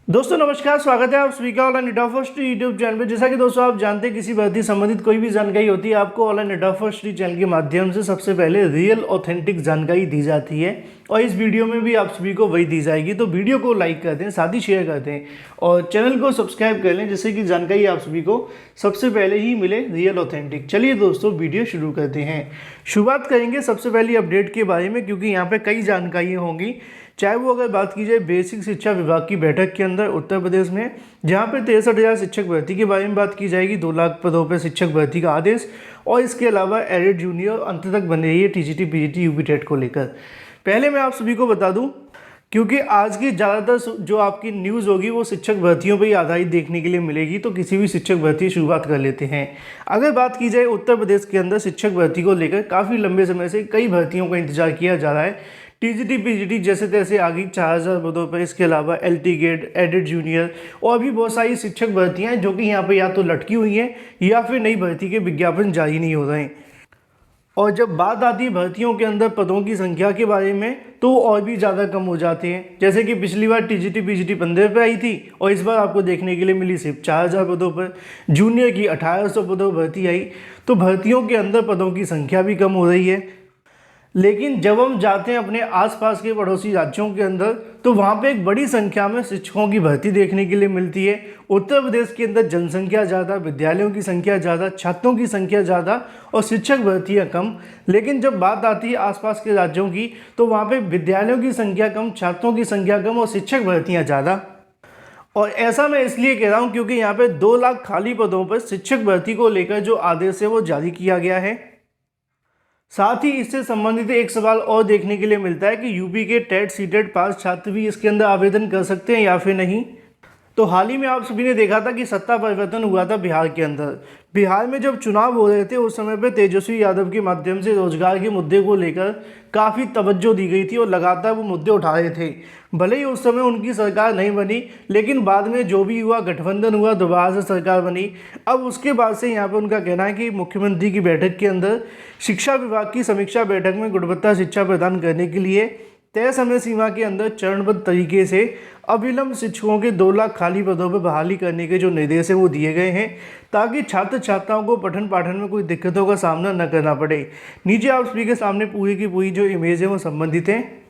दोस्तों नमस्कार, स्वागत है आप सभी का online data first YouTube channel पे। जैसा कि दोस्तों आप जानते हैं, किसी भर्ती संबंधित कोई भी जानकारी होती है आपको ऑनलाइन डेटा फर्स्ट चैनल के माध्यम से सबसे पहले रियल ऑथेंटिक जानकारी दी जाती है और इस वीडियो में भी आप सभी को वही दी जाएगी। तो वीडियो को लाइक कर दें, साथ ही शेयर कर दें और चैनल को सब्सक्राइब कर लें, जिससे कि जानकारी आप सभी को सबसे पहले ही मिले रियल ऑथेंटिक। चलिए दोस्तों वीडियो शुरू करते हैं। शुरुआत करेंगे सबसे पहली अपडेट के बारे में, क्योंकि यहाँ पे कई जानकारियाँ होंगी। चाहे वो अगर बात की जाए बेसिक शिक्षा विभाग की बैठक के अंदर उत्तर प्रदेश में, जहाँ पे 63,000 शिक्षक भर्ती के बारे में बात की जाएगी, 2 लाख पदों पर शिक्षक भर्ती का आदेश, और इसके अलावा एडेड जूनियर अंत तक बन रही है टीजीटी पीजीटी यूपी टेट को लेकर। पहले मैं आप सभी को बता दूं, क्योंकि आज की ज़्यादातर जो आपकी न्यूज़ होगी वो शिक्षक भर्तियों पर ही आधारित देखने के लिए मिलेगी, तो किसी भी शिक्षक भर्ती शुरुआत कर लेते हैं। अगर बात की जाए उत्तर प्रदेश के अंदर शिक्षक भर्ती को लेकर काफ़ी लंबे समय से कई भर्तियों का इंतजार किया जा रहा है। टीजीटी पीजीटी जैसे तैसे आ गई 4,000 पदों पर, इसके अलावा एलटी गेट, एडेड जूनियर और भी बहुत सारी शिक्षक भर्तियां हैं जो कि यहाँ पे या तो लटकी हुई हैं या फिर नई भर्ती के विज्ञापन जारी नहीं हो रहे हैं। और जब बात आती है भर्तियों के अंदर पदों की संख्या के बारे में, तो और भी ज़्यादा कम हो जाते हैं। जैसे कि पिछली बार टीजीटी पीजीटी 15 पे आई थी और इस बार आपको देखने के लिए मिली सिर्फ 4,000 पदों पर। जूनियर की 1,800 पदों पर भर्ती आई, तो भर्तियों के अंदर पदों की संख्या भी कम हो रही है। लेकिन जब हम जाते हैं अपने आसपास के पड़ोसी राज्यों के अंदर, तो वहाँ पे एक बड़ी संख्या में शिक्षकों की भर्ती देखने के लिए मिलती है। उत्तर प्रदेश के अंदर जनसंख्या ज़्यादा, विद्यालयों की संख्या ज़्यादा, छात्रों की संख्या ज़्यादा और शिक्षक भर्तियाँ कम। लेकिन जब बात आती है आसपास के राज्यों की, तो वहाँ पे विद्यालयों की संख्या कम, छात्रों की संख्या कम और शिक्षक भर्तियाँ ज़्यादा। और ऐसा मैं इसलिए कह रहा हूँ क्योंकि यहाँ पे 2 लाख खाली पदों पर शिक्षक भर्ती को लेकर जो आदेश है वो जारी किया गया है। साथ ही इससे संबंधित एक सवाल और देखने के लिए मिलता है कि यूपी के टेट सीटेट पास छात्र भी इसके अंदर आवेदन कर सकते हैं या फिर नहीं। तो हाल ही में आप सभी ने देखा था कि सत्ता परिवर्तन हुआ था बिहार के अंदर। बिहार में जब चुनाव हो रहे थे उस समय पे तेजस्वी यादव के माध्यम से रोजगार के मुद्दे को लेकर काफ़ी तवज्जो दी गई थी और लगातार वो मुद्दे उठा रहे थे। भले ही उस समय उनकी सरकार नहीं बनी, लेकिन बाद में जो भी हुआ, गठबंधन हुआ, दोबारा से सरकार बनी। अब उसके बाद से यहाँ पर उनका कहना है कि मुख्यमंत्री की बैठक के अंदर शिक्षा विभाग की समीक्षा बैठक में गुणवत्ता शिक्षा प्रदान करने के लिए तय समय सीमा के अंदर चरणबद्ध तरीके से अविलंब शिक्षकों के 2 लाख खाली पदों पर बहाली करने के जो निर्देश हैं वो दिए गए हैं, ताकि छात्र छात्राओं को पठन पाठन में कोई दिक्कतों का सामना न करना पड़े। नीचे आप सभी के सामने पूरी की पूरी जो इमेज है वो संबंधित है।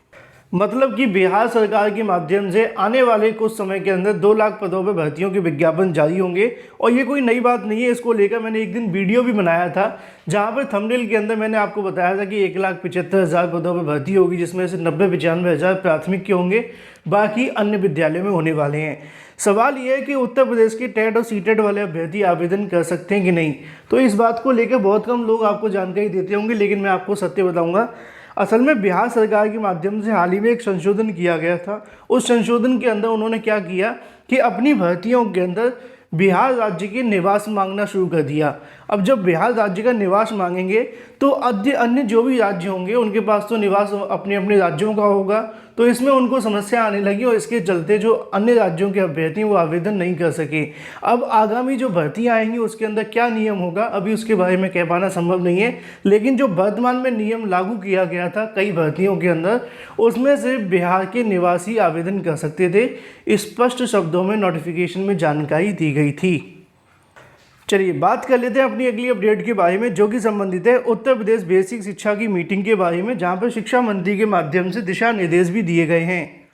मतलब कि बिहार सरकार के माध्यम से आने वाले कुछ समय के अंदर 2 लाख पदों पर भर्तियों के विज्ञापन जारी होंगे। और ये कोई नई बात नहीं है, इसको लेकर मैंने एक दिन वीडियो भी बनाया था, जहां पर थंबनेल के अंदर मैंने आपको बताया था कि 1,75,000 पदों पर भर्ती होगी, जिसमें से 90-95,000 प्राथमिक के होंगे, बाकी अन्य विद्यालयों में होने वाले हैं। सवाल यह है कि उत्तर प्रदेश के टेट और सीटेट वाले अभ्यर्थी आवेदन कर सकते हैं कि नहीं। तो इस बात को लेकर बहुत कम लोग आपको जानकारी देते होंगे, लेकिन मैं आपको सत्य बताऊंगा। असल में बिहार सरकार के माध्यम से हाल ही में एक संशोधन किया गया था। उस संशोधन के अंदर उन्होंने क्या किया कि अपनी भर्तियों के अंदर बिहार राज्य के निवास मांगना शुरू कर दिया। अब जब बिहार राज्य का निवास मांगेंगे तो अन्य जो भी राज्य होंगे उनके पास तो निवास अपने अपने राज्यों का होगा, तो इसमें उनको समस्या आने लगी और इसके चलते जो अन्य राज्यों के अभ्यर्थी वो आवेदन नहीं कर सके। अब आगामी जो भर्तियाँ आएंगी उसके अंदर क्या नियम होगा अभी उसके बारे में कह पाना संभव नहीं है, लेकिन जो वर्तमान में नियम लागू किया गया था कई भर्तियों के अंदर, उसमें से बिहार के निवासी आवेदन कर सकते थे। स्पष्ट शब्दों में नोटिफिकेशन में जानकारी दी गई थी। चलिए बात कर लेते हैं अपनी अगली अपडेट के बारे में, जो कि संबंधित है उत्तर प्रदेश बेसिक शिक्षा की मीटिंग के बारे में, जहां पर शिक्षा मंत्री के माध्यम से दिशा निर्देश भी दिए गए हैं।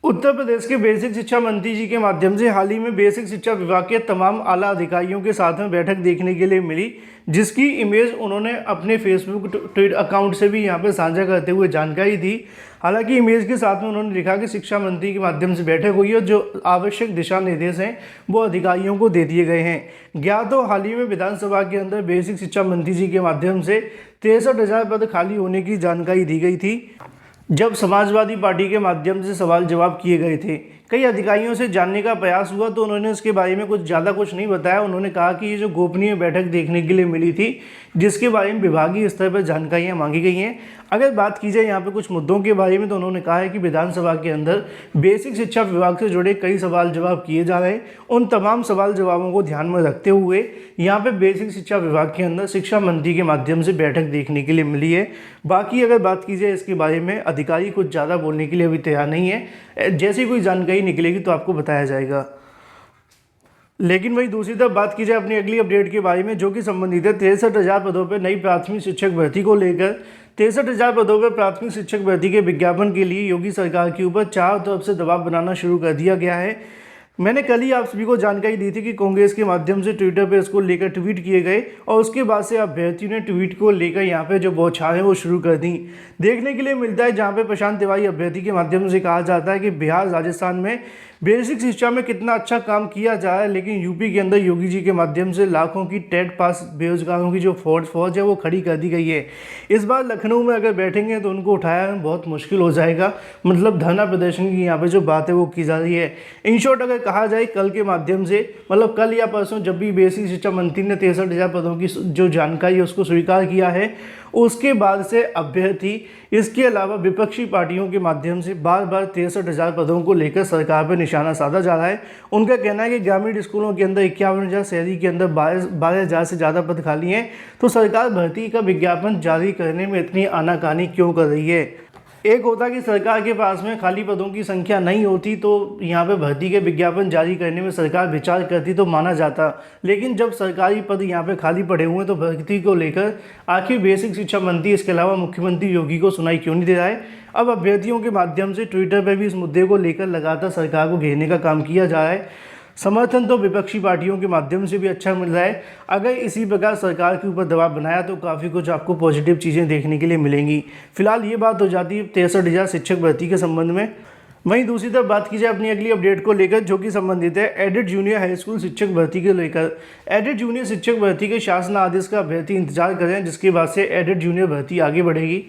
उत्तर प्रदेश के बेसिक शिक्षा मंत्री जी के माध्यम से हाल ही में बेसिक शिक्षा विभाग के तमाम आला अधिकारियों के साथ में बैठक देखने के लिए मिली, जिसकी इमेज उन्होंने अपने फेसबुक ट्वीट अकाउंट से भी यहाँ पर साझा करते हुए जानकारी दी। हालांकि इमेज के साथ में उन्होंने लिखा कि शिक्षा मंत्री के माध्यम से बैठक हुई और जो आवश्यक दिशा निर्देश हैं वो अधिकारियों को दे दिए गए हैं। ज्ञात हो हाल ही में विधानसभा के अंदर बेसिक शिक्षा मंत्री जी के माध्यम से 63,000 पद खाली होने की जानकारी दी गई थी, जब समाजवादी पार्टी के माध्यम से सवाल जवाब किए गए थे। कई अधिकारियों से जानने का प्रयास हुआ तो उन्होंने उसके बारे में कुछ नहीं बताया। उन्होंने कहा कि ये जो गोपनीय बैठक देखने के लिए मिली थी, जिसके बारे में विभागीय स्तर पर जानकारियाँ मांगी गई हैं। अगर बात की जाए यहाँ पे कुछ मुद्दों के बारे में, तो उन्होंने कहा है कि विधानसभा के अंदर बेसिक शिक्षा विभाग से जुड़े कई सवाल जवाब किए जा रहे हैं। उन तमाम सवाल जवाबों को ध्यान में रखते हुए यहाँ पे बेसिक शिक्षा विभाग के अंदर शिक्षा मंत्री के माध्यम से बैठक देखने के लिए मिली है। बाकी अगर बात की जाए इसके बारे में, अधिकारी कुछ ज़्यादा बोलने के लिए अभी तैयार नहीं है। जैसे कोई जानकारी निकलेगी तो आपको बताया जाएगा। लेकिन वहीं दूसरी तरफ बात की जाए अपनी अगली अपडेट के बारे में, जो कि संबंधित है 63,000 पदों पर नई प्राथमिक शिक्षक भर्ती को लेकर। 63,000 पदों पर प्राथमिक शिक्षक भर्ती के विज्ञापन के लिए योगी सरकार के ऊपर चारों तरफ से दबाव बनाना शुरू कर दिया गया है। मैंने कल ही आप सभी को जानकारी दी थी कि कांग्रेस के माध्यम से ट्विटर पर इसको लेकर ट्वीट किए गए और उसके बाद से अभ्यर्थियों ने ट्वीट को लेकर यहाँ पे जो बौछारें वो शुरू कर दी। देखने के लिए मिलता है जहाँ पे प्रशांत तिवारी अभ्यर्थी के माध्यम से कहा जाता है कि बिहार राजस्थान में बेसिक शिक्षा में कितना अच्छा काम किया जा रहा है, लेकिन यूपी के अंदर योगी जी के माध्यम से लाखों की टेट पास बेरोजगारों की जो फौज है वो खड़ी कर दी गई है। इस बार लखनऊ में अगर बैठेंगे तो उनको उठाया बहुत मुश्किल हो जाएगा। मतलब धरना प्रदर्शन की यहाँ पे जो बात है वो की जा रही है। इन शॉर्ट अगर कहा जाए कल के माध्यम से, मतलब कल या परसों जब भी बेसिक शिक्षा मंत्री ने 63,000 पदों की जो जानकारी है उसको स्वीकार किया है, उसके बाद से अभ्यर्थी इसके अलावा विपक्षी पार्टियों के माध्यम से बार बार 63,000 पदों को लेकर सरकार पर निशाना साधा जा रहा है। उनका कहना है कि ग्रामीण स्कूलों के अंदर 51,000, शहरी के अंदर 12,000 से ज़्यादा पद खाली हैं, तो सरकार भर्ती का विज्ञापन जारी करने में इतनी आनाकानी क्यों कर रही है। एक होता कि सरकार के पास में खाली पदों की संख्या नहीं होती तो यहाँ पे भर्ती के विज्ञापन जारी करने में सरकार विचार करती तो माना जाता, लेकिन जब सरकारी पद यहाँ पे खाली पड़े हुए हैं तो भर्ती को लेकर आखिर बेसिक शिक्षा मंत्री इसके अलावा मुख्यमंत्री योगी को सुनाई क्यों नहीं दे रहा है। अब अभ्यर्थियों के माध्यम से ट्विटर पर भी इस मुद्दे को लेकर लगातार सरकार को घेरने का काम किया जा रहा है। समर्थन तो विपक्षी पार्टियों के माध्यम से भी अच्छा मिल रहा है। अगर इसी प्रकार सरकार के ऊपर दबाव बनाया तो काफ़ी कुछ आपको पॉजिटिव चीज़ें देखने के लिए मिलेंगी। फिलहाल ये बात हो जाती है 63,000 शिक्षक भर्ती के संबंध में। वहीं दूसरी तरफ बात की जाए अपनी अगली अपडेट को लेकर, जो कि संबंधित है एडेड जूनियर हाई स्कूल शिक्षक भर्ती के लेकर। एडेड जूनियर शिक्षक भर्ती के शासन आदेश का अभ्यर्थी इंतजार करें, जिसके बाद से एडेड जूनियर भर्ती आगे बढ़ेगी।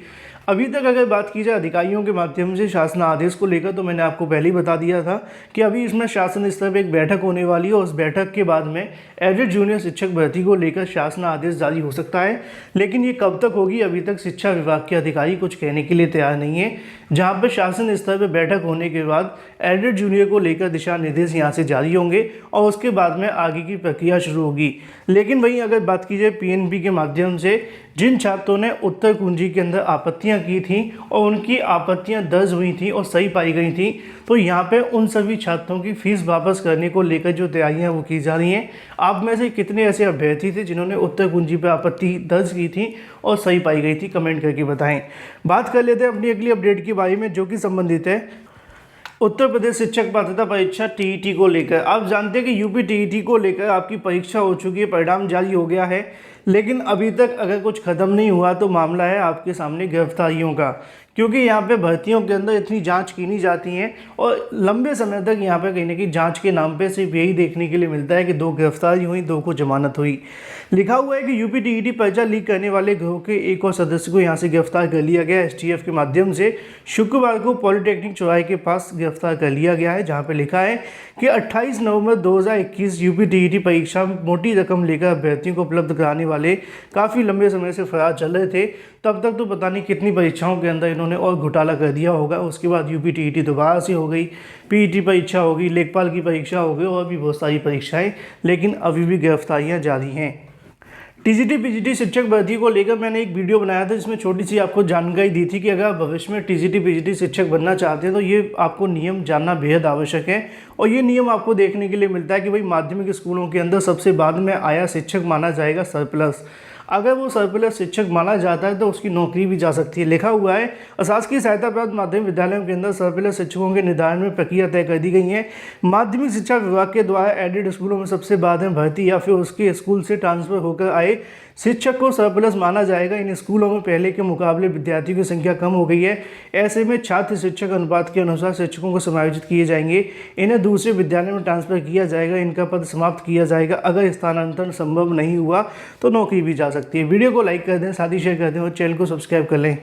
अभी तक अगर बात की जाए अधिकारियों के माध्यम से शासन आदेश को लेकर, तो मैंने आपको पहले ही बता दिया था कि अभी इसमें शासन स्तर पर एक बैठक होने वाली है और उस बैठक के बाद में एडेड जूनियर शिक्षक भर्ती को लेकर शासन आदेश जारी हो सकता है। लेकिन ये कब तक होगी, अभी तक शिक्षा विभाग के अधिकारी कुछ कहने के लिए तैयार नहीं है। जहाँ पर शासन स्तर पर बैठक होने के बाद एडेड जूनियर को लेकर दिशा निर्देश यहाँ से जारी होंगे और उसके बाद में आगे की प्रक्रिया शुरू होगी। लेकिन वहीं अगर बात की जाए पीएनबी के माध्यम से जिन छात्रों ने उत्तर कुंजी के अंदर आपत्तियां की थी और उनकी आपत्तियां दर्ज हुई थी और सही पाई गई थी, तो यहाँ पे उन सभी छात्रों की फीस वापस करने को लेकर जो तैयारियां वो की जा रही हैं। आप में से कितने ऐसे अभ्यर्थी थे जिन्होंने उत्तर कुंजी पर आपत्ति दर्ज की थी और सही पाई गई थी, कमेंट करके बताएं। बात कर लेते हैं अपनी अगली अपडेट के बारे में, जो कि संबंधित है उत्तर प्रदेश शिक्षक पात्रता परीक्षा टीईटी को लेकर। आप जानते हैं कि यूपी टीईटी को लेकर आपकी परीक्षा हो चुकी है, परिणाम जारी हो गया है, लेकिन अभी तक अगर कुछ ख़त्म नहीं हुआ तो मामला है आपके सामने गिरफ्तारियों का, क्योंकि यहाँ पे भर्तियों के अंदर इतनी जांच की नहीं जाती हैं और लंबे समय तक यहाँ पे कहीं ना कहीं जांच के नाम पे सिर्फ यही देखने के लिए मिलता है कि 2 गिरफ्तारी हुई, 2 को जमानत हुई। लिखा हुआ है कि यूपी टीईटी परीक्षा लीक करने वाले गिरोह के एक और सदस्य को यहाँ से गिरफ्तार कर लिया गया। एसटीएफ के माध्यम से शुक्रवार को पॉलिटेक्निक चौराहे के पास गिरफ्तार कर लिया गया है, जहाँ पर लिखा है कि 28 नवंबर 2021 यूपी टीईटी परीक्षा में मोटी रकम लेकर अभ्यर्थियों को उपलब्ध कराने वाले काफ़ी लंबे समय से फरार चल रहे थे। तब तक तो पता नहीं कितनी परीक्षाओं के अंदर इन्होंने और घोटाला कर दिया होगा। उसके बाद यूपी टीईटी दोबारा से हो गई, पीईटी परीक्षा हो गई, लेखपाल की परीक्षा हो गई और भी बहुत सारी परीक्षाएं, लेकिन अभी भी गिरफ्तारियां जारी हैं। टीजीटी पीजीटी शिक्षक भर्ती को लेकर मैंने एक वीडियो बनाया था जिसमें छोटी सी आपको जानकारी दी थी कि अगर आप भविष्य में टीजीटी पीजीटी शिक्षक बनना चाहते हैं तो ये आपको नियम जानना बेहद आवश्यक है। और ये नियम आपको देखने के लिए मिलता है कि भाई माध्यमिक स्कूलों के अंदर सबसे बाद में आया शिक्षक माना जाएगा सरप्लस। अगर वो सरप्लस शिक्षक माना जाता है तो उसकी नौकरी भी जा सकती है। लिखा हुआ है अशासकीय सहायता प्राप्त माध्यमिक विद्यालयों के अंदर सरप्लस शिक्षकों के निर्धारण में प्रक्रिया तय कर दी गई है। माध्यमिक शिक्षा विभाग के द्वारा एडेड स्कूलों में सबसे बाद में भर्ती या फिर उसके स्कूल से ट्रांसफर होकर आए शिक्षक को सरप्लस माना जाएगा। इन स्कूलों में पहले के मुकाबले विद्यार्थियों की संख्या कम हो गई है। ऐसे में छात्र शिक्षक अनुपात के अनुसार शिक्षकों को समायोजित किए जाएंगे। इन्हें दूसरे विद्यालय में ट्रांसफर किया जाएगा, इनका पद समाप्त किया जाएगा। अगर स्थानांतरण संभव नहीं हुआ तो नौकरी भी जा सकती है। वीडियो को लाइक कर दें, साथ ही शेयर कर दें और चैनल को सब्सक्राइब कर लें।